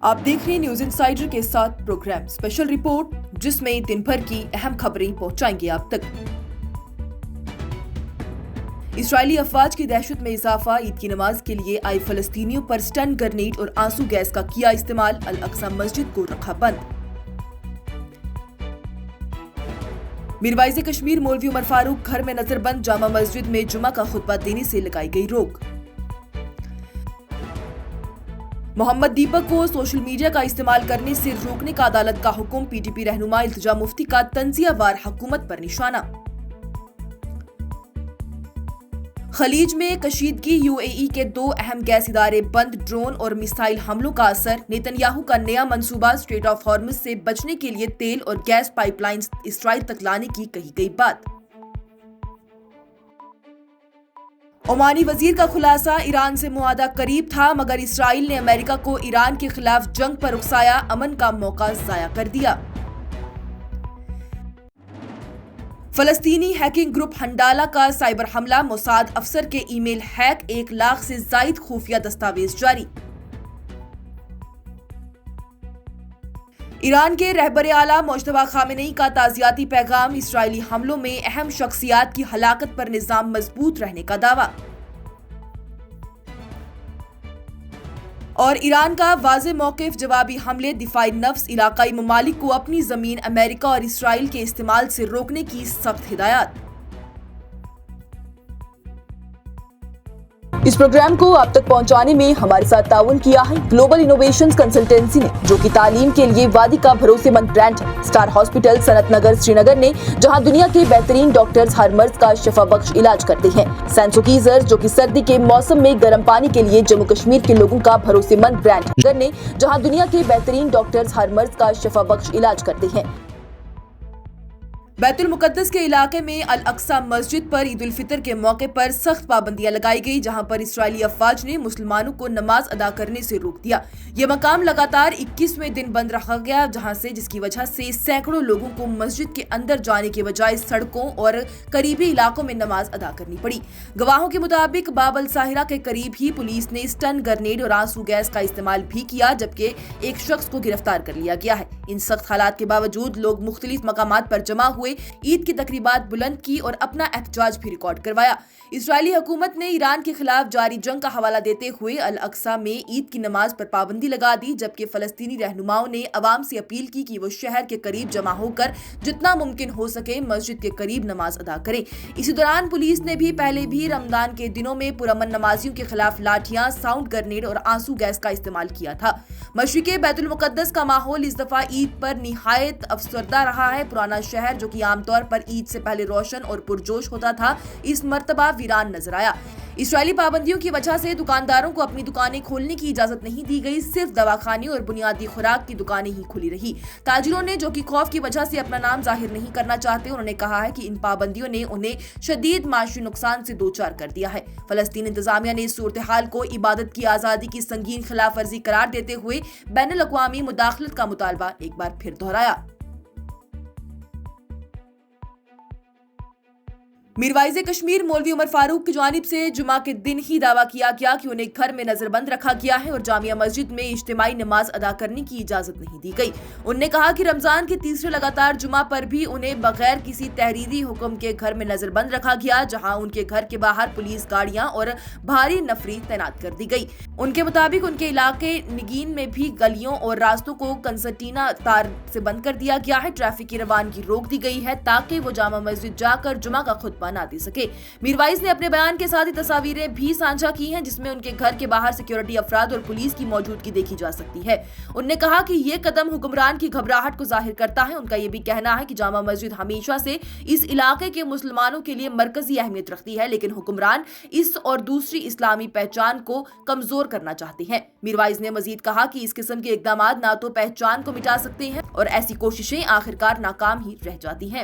آپ دیکھ رہے ہیں نیوز انسائیڈر کے ساتھ پروگرام اسپیشل رپورٹ، جس میں دن بھر کی اہم خبریں پہنچائیں گے آپ تک۔ اسرائیلی افواج کی دہشت میں اضافہ، عید کی نماز کے لیے آئے فلسطینیوں پر سٹن گرنیڈ اور آنسو گیس کا کیا استعمال، الاقصی مسجد کو رکھا بند۔ میروائز کشمیر مولوی عمر فاروق گھر میں نظر بند، جامع مسجد میں جمعہ کا خطبہ دینے سے لگائی گئی روک۔ محمد دیپک کو سوشل میڈیا کا استعمال کرنے سے روکنے کا عدالت کا حکم، پی ٹی پی رہنما التجا مفتی کا تنزیہ وار حکومت پر نشانہ۔ خلیج میں کشیدگی، یو اے ای کے 2 اہم گیس ادارے بند، ڈرون اور میزائل حملوں کا اثر، نیتن یاہو کا نیا منصوبہ، اسٹریٹ آف ہارمز سے بچنے کے لیے تیل اور گیس پائپ لائنز اسرائیل تک لانے کی کہی گئی بات۔ عمانی وزیر کا خلاصہ، ایران سے معاہدہ قریب تھا مگر اسرائیل نے امریکہ کو ایران کے خلاف جنگ پر اکسایا، امن کا موقع ضائع کر دیا۔ فلسطینی ہیکنگ گروپ ہنڈالہ کا سائبر حملہ، موساد افسر کے ای میل ہیک، 1 لاکھ سے زائد خفیہ دستاویز جاری۔ ایران کے رہبر اعلیٰ مجتبیٰ خامنئی کا تعزیتی پیغام، اسرائیلی حملوں میں اہم شخصیات کی ہلاکت پر نظام مضبوط رہنے کا دعویٰ۔ اور ایران کا واضح موقف، جوابی حملے، دفاعی نفس، علاقائی ممالک کو اپنی زمین امریکہ اور اسرائیل کے استعمال سے روکنے کی سخت ہدایات۔ اس پروگرام کو آپ تک پہنچانے میں ہمارے ساتھ تعاون کیا ہے گلوبل انوویشنز کنسلٹنسی نے، جو کہ تعلیم کے لیے وادی کا بھروسے مند برانڈ ہے۔ اسٹار ہاسپٹل، صنعت نگر، سری نگر نے، جہاں دنیا کے بہترین ڈاکٹرز ہر مرض کا شفا بخش علاج کرتے ہیں۔ سینسوکیزر، جو کہ سردی کے موسم میں گرم پانی کے لیے جموں کشمیر کے لوگوں کا بھروسے مند برانڈ ہے، نے، جہاں دنیا کے بہترین ڈاکٹرز ہر مرض کا شفا بخش علاج کرتے ہیں۔ بیت المقدس کے علاقے میں الاقصی مسجد پر عید الفطر کے موقع پر سخت پابندیاں لگائی گئی، جہاں پر اسرائیلی افواج نے مسلمانوں کو نماز ادا کرنے سے روک دیا۔ یہ مقام لگاتار 21ویں دن بند رکھا گیا، جس کی وجہ سے سینکڑوں لوگوں کو مسجد کے اندر جانے کے بجائے سڑکوں اور قریبی علاقوں میں نماز ادا کرنی پڑی۔ گواہوں کے مطابق باب الساہرہ کے قریب ہی پولیس نے سٹن گرنیڈ اور آنسو گیس کا استعمال بھی کیا، جبکہ ایک شخص کو گرفتار کر لیا گیا ہے۔ ان سخت حالات کے باوجود لوگ مختلف مقامات پر جمع ہوئے، عید کی تقریبات بلند کی اور اپنا احتجاج بھی ریکارڈ کروایا۔ اسرائیلی حکومت نے ایران کے خلاف جاری جنگ کا حوالہ دیتے ہوئے الاقصی میں عید کی نماز پر پابندی لگا دی، جبکہ فلسطینی رہنماؤں نے عوام سے اپیل کی کہ وہ شہر کے قریب جمع ہو کر جتنا ممکن ہو سکے مسجد کے قریب نماز ادا کریں۔ اسی دوران پولیس نے پہلے بھی رمضان کے دنوں میں پرامن نمازیوں کے خلاف لاٹھیاں، ساؤنڈ گرنیڈ اور آنسو گیس کا استعمال کیا تھا۔ مشرقی بیت المقدس کا ماحول اس دفعہ عید پر نہایت افسردہ رہا ہے۔ پرانا شہر، جو کہ عام طور پر عید سے پہلے روشن اور پرجوش ہوتا تھا، اس مرتبہ ویران نظر آیا۔ اسرائیلی پابندیوں کی وجہ سے دکانداروں کو اپنی دکانیں کھولنے کی اجازت نہیں دی گئی، صرف دواخانے اور بنیادی خوراک کی دکانیں ہی کھلی رہی۔ تاجروں نے، جو کہ خوف کی وجہ سے اپنا نام ظاہر نہیں کرنا چاہتے، انہوں نے کہا ہے کہ ان پابندیوں نے انہیں شدید معاشی نقصان سے دوچار کر دیا ہے۔ فلسطین انتظامیہ نے اس صورتحال کو عبادت کی آزادی کی سنگین خلاف ورزی قرار دیتے ہوئے بین الاقوامی مداخلت کا مطالبہ ایک بار پھر دہرایا۔ میروائز کشمیر مولوی عمر فاروق کی جانب سے جمعہ کے دن ہی دعویٰ کیا گیا کہ انہیں گھر میں نظر بند رکھا گیا ہے اور جامعہ مسجد میں اجتماعی نماز ادا کرنے کی اجازت نہیں دی گئی۔ انہوں نے کہا کہ رمضان کے تیسرے لگاتار جمعہ پر بھی انہیں بغیر کسی تحریری حکم کے گھر میں نظر بند رکھا گیا، جہاں ان کے گھر کے باہر پولیس گاڑیاں اور بھاری نفری تعینات کر دی گئی۔ ان کے مطابق ان کے علاقے نگین میں بھی گلیوں اور راستوں کو کنسرٹینا تار سے بند کر دیا گیا ہے۔ ٹریفک کی روانگی روک دی گئی ہے تاکہ وہ جامع مسجد جا کر جمعہ کا خطبہ نہ دے سکے۔ میروائز نے اپنے بیان کے ساتھ تصاویریں بھی سانجھا کی ہیں، جس میں ان کے گھر کے باہر سیکیورٹی افراد اور پولیس کی موجودگی دیکھی جا سکتی ہے۔ انہوں نے کہا کہ یہ قدم حکمران کی گھبراہٹ کو ظاہر کرتا ہے۔ ان کا یہ بھی کہنا ہے کہ جامع مسجد ہمیشہ سے اس علاقے کے مسلمانوں کے لیے مرکزی اہمیت رکھتی ہے، لیکن حکمران اس اور دوسری اسلامی پہچان کو کمزور کرنا چاہتے ہیں۔ میروائز نے مزید کہا کہ اس قسم کے اقدامات نہ تو پہچان کو مٹا سکتے ہیں اور ایسی کوششیں آخرکار ناکام ہی رہ جاتی ہیں۔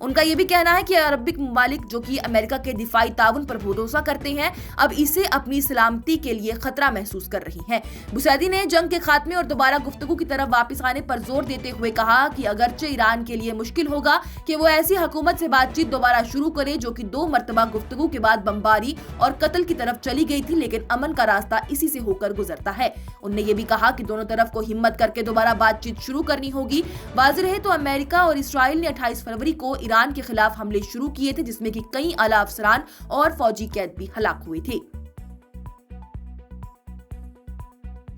ان کا یہ بھی کہنا ہے کہ عربک ممالک جو کہ امریکہ کے دفاعی تعاون پر بھروسہ کرتے ہیں اب اسے اپنی سلامتی کے لیے خطرہ محسوس کر رہی ہیں۔ بوسیدی نے جنگ کے خاتمے اور دوبارہ گفتگو کی طرف واپس آنے پر زور دیتے ہوئے کہا کہ اگرچہ ایران کے لیے مشکل ہوگا کہ وہ ایسی حکومت سے بات چیت دوبارہ شروع کرے جو کہ 2 مرتبہ گفتگو کے بعد بمباری اور قتل کی طرف چلی گئی تھی، لیکن امن کا راستہ اسی سے ہو کر گزرتا ہے۔ انہوں نے یہ بھی کہا کہ دونوں طرف کو ہمت کر کے دوبارہ بات چیت شروع کرنی ہوگی۔ واضح ہے تو امریکہ اور اسرائیل نے 28 فروری کو ایران کے خلاف حملے شروع کیے تھے، جس میں کہ کئی اعلیٰ افسران اور فوجی قید بھی ہلاک ہوئے تھے۔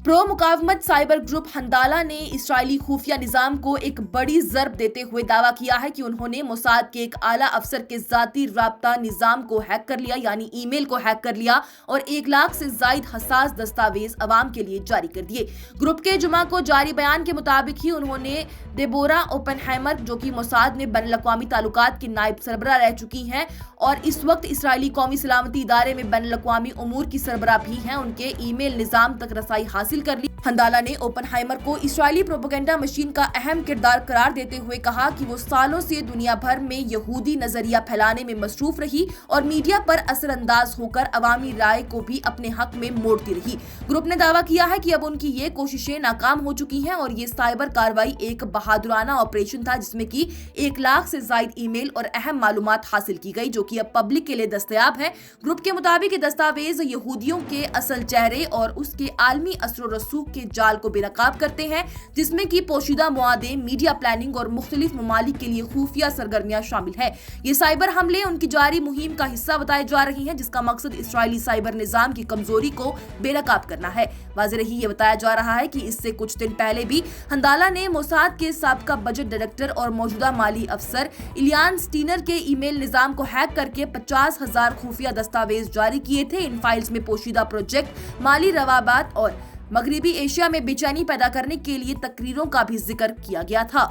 پرو مقاومت سائبر گروپ ہندالہ نے اسرائیلی خفیہ نظام کو ایک بڑی ضرب دیتے ہوئے دعویٰ کیا ہے کہ انہوں نے موساد کے ایک اعلیٰ افسر کے ذاتی رابطہ نظام کو ہیک کر لیا، یعنی ای میل کو ہیک کر لیا اور 1 لاکھ سے زائد حساس دستاویز عوام کے لیے جاری کر دیے۔ گروپ کے جمعہ کو جاری بیان کے مطابق ہی انہوں نے ڈیبورا اوپنہائمر جو کہ موساد میں بین الاقوامی تعلقات کی نائب سربراہ رہ چکی ہیں اور اس وقت اسرائیلی قومی سلامتی ادارے میں بین الاقوامی امور کی سربراہ بھی ہیں، ان کے ای میل نظام تک رسائی حاصل کر لی۔ ہندالہ نے اوپنہائمر کو اسرائیلی پروپیگنڈا مشین کا اہم کردار قرار دیتے ہوئے کہا کہ وہ سالوں سے دنیا بھر میں یہودی نظریہ پھیلانے میں مصروف رہی اور میڈیا پر اثر انداز ہو کر عوامی رائے کو بھی اپنے حق میں موڑتی رہی۔ گروپ نے دعویٰ کیا ہے کہ اب ان کی یہ کوششیں ناکام ہو چکی ہیں اور یہ سائبر کارروائی ایک بہادرانہ آپریشن تھا جس میں کہ 1 لاکھ سے زائد ای میل اور اہم معلومات حاصل کی گئی جو کہ اب پبلک کے لیے دستیاب ہے۔ گروپ کے مطابق یہ دستاویز یہودیوں کے اصل چہرے اور اس کے عالمی اثر و رسوخ کے جال کو بے نقاب کرتے ہیں، جس میں کہ پوشیدہ موادیں، میڈیا پلاننگ اور مختلف ممالک کے لیے خفیہ سرگرمیاں شامل ہیں۔ یہ سائبر حملے ان کی جاری مہم کا حصہ بتائے جا رہے ہیں جس کا مقصد اسرائیلی سائبر نظام کی کمزوری کو بے نقاب کرنا ہے۔ واضح رہی یہ بتایا جا رہا ہے کہ اس سے کچھ دن پہلے بھی ہندالہ نے موساد کے سابقہ بجٹ ڈائریکٹر اور موجودہ مالی افسر ایلیان سٹینر کے ای میل نظام کو ہیک کر کے 50,000 خفیہ دستاویز جاری کیے تھے۔ ان فائلز میں پوشیدہ پروجیکٹ، مالی روابط اور مغربی ایشیا میں بے چینی پیدا کرنے کے لیے تقریروں کا بھی ذکر کیا گیا تھا۔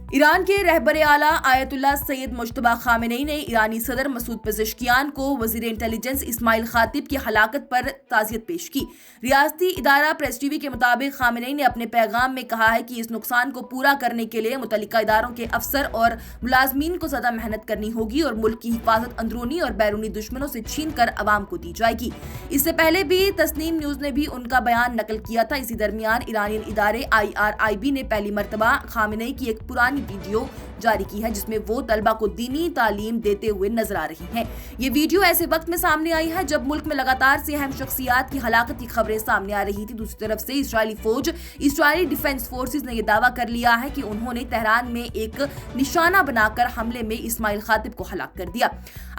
ایران کے رہبر اعلیٰ آیت اللہ سید مجتبی خامنئی نے ایرانی صدر مسعود پزشکیان کو وزیر انٹیلیجنس اسماعیل خاتب کی ہلاکت پر تعزیت پیش کی۔ ریاستی ادارہ پریس ٹی وی کے مطابق خامنئی نے اپنے پیغام میں کہا ہے کہ اس نقصان کو پورا کرنے کے لیے متعلقہ اداروں کے افسر اور ملازمین کو زیادہ محنت کرنی ہوگی اور ملک کی حفاظت اندرونی اور بیرونی دشمنوں سے چھین کر عوام کو دی جائے گی۔ اس سے پہلے بھی تسنیم نیوز نے بھی ان کا بیان نقل کیا تھا۔ اسی درمیان ایرانی ادارے IRIB نے پہلی مرتبہ خامنئی کی ایک پرانی ویڈیو جاری کی ہے جس میں وہ طلبہ کو دینی تعلیم دیتے ہوئے نظر آ رہی ہیں۔ یہ ویڈیو ایسے وقت میں سامنے آئی ہے جب ملک میں لگاتار سے اہم شخصیات کی ہلاکت کی خبریں سامنے آ رہی تھی۔ دوسری طرف سے اسرائیلی فوج، اسرائیلی ڈیفنس فورسز نے یہ دعویٰ کر لیا ہے کہ انہوں نے تہران میں ایک نشانہ بنا کر حملے میں اسماعیل خاتب کو ہلاک کر دیا۔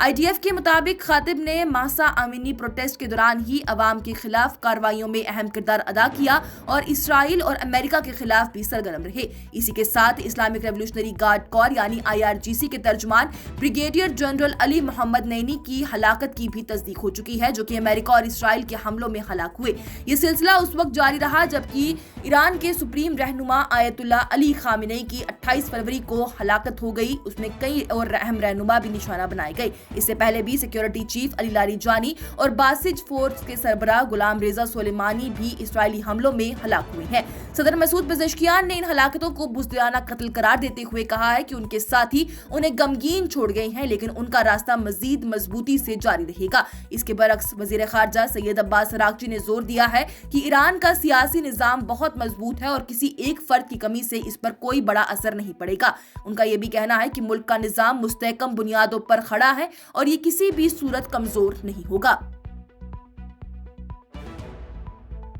IDF کے مطابق خاتب نے ماسا امینی پروٹیسٹ کے دوران ہی عوام کے خلاف کارروائیوں میں اہم کردار ادا کیا اور اسرائیل اور امریکہ کے خلاف بھی سرگرم رہے۔ اسی کے ساتھ اسلامک ریولوشنری گارڈ کور یعنی IRGC کے ترجمان بریگیڈیئر جنرل علی محمد نینی کی ہلاکت کی بھی تصدیق ہو چکی ہے جو کہ امریکہ اور اسرائیل کے حملوں میں ہلاک ہوئے۔ یہ سلسلہ اس وقت جاری رہا جبکہ ایران کے سپریم رہنما آیت اللہ علی خامنئی کی 28 فروری کو ہلاکت ہو گئی۔ اس میں کئی اور اہم رہنما بھی نشانہ بنائے گئے۔ اس سے پہلے بھی سیکیورٹی چیف علی لاریجانی اور باسج فورس کے سربراہ غلام رضا سلیمانی بھی اسرائیلی حملوں میں ہلاک ہوئے ہیں۔ صدر مسعود پزشکیان نے ان ہلاکتوں کو بزدلانہ قتل قرار دیتے ہوئے کہا ہے کہ ان کے ساتھی انہیں غمگین چھوڑ گئے ہیں لیکن ان کا راستہ مزید مضبوطی سے جاری رہے گا۔ اس کے برعکس وزیر خارجہ سید عباس اراغچی نے زور دیا ہے کہ ایران کا سیاسی نظام بہت مضبوط ہے اور کسی ایک فرد کی کمی سے اس پر کوئی بڑا اثر نہیں پڑے گا۔ ان کا یہ بھی کہنا ہے کہ ملک کا نظام مستحکم بنیادوں پر کھڑا ہے اور یہ کسی بھی صورت کمزور نہیں ہوگا۔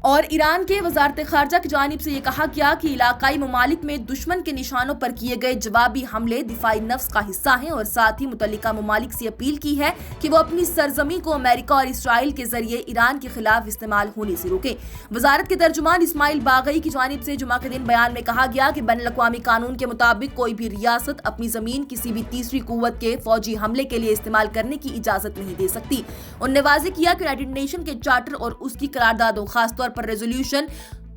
اور ایران کے وزارت خارجہ کی جانب سے یہ کہا گیا کہ علاقائی ممالک میں دشمن کے نشانوں پر کیے گئے جوابی حملے دفاعی نفس کا حصہ ہیں اور ساتھ ہی متعلقہ ممالک سے اپیل کی ہے کہ وہ اپنی سرزمین کو امریکہ اور اسرائیل کے ذریعے ایران کے خلاف استعمال ہونے سے روکیں۔ وزارت کے ترجمان اسماعیل باغئی کی جانب سے جمعہ کے دن بیان میں کہا گیا کہ بین الاقوامی قانون کے مطابق کوئی بھی ریاست اپنی زمین کسی بھی تیسری قوت کے فوجی حملے کے لیے استعمال کرنے کی اجازت نہیں دے سکتی۔ انہوں نے واضح کیا کہ یونائیٹڈ نیشن کے چارٹر اور اس کی قراردادوں خاص طور پر ریزولوشن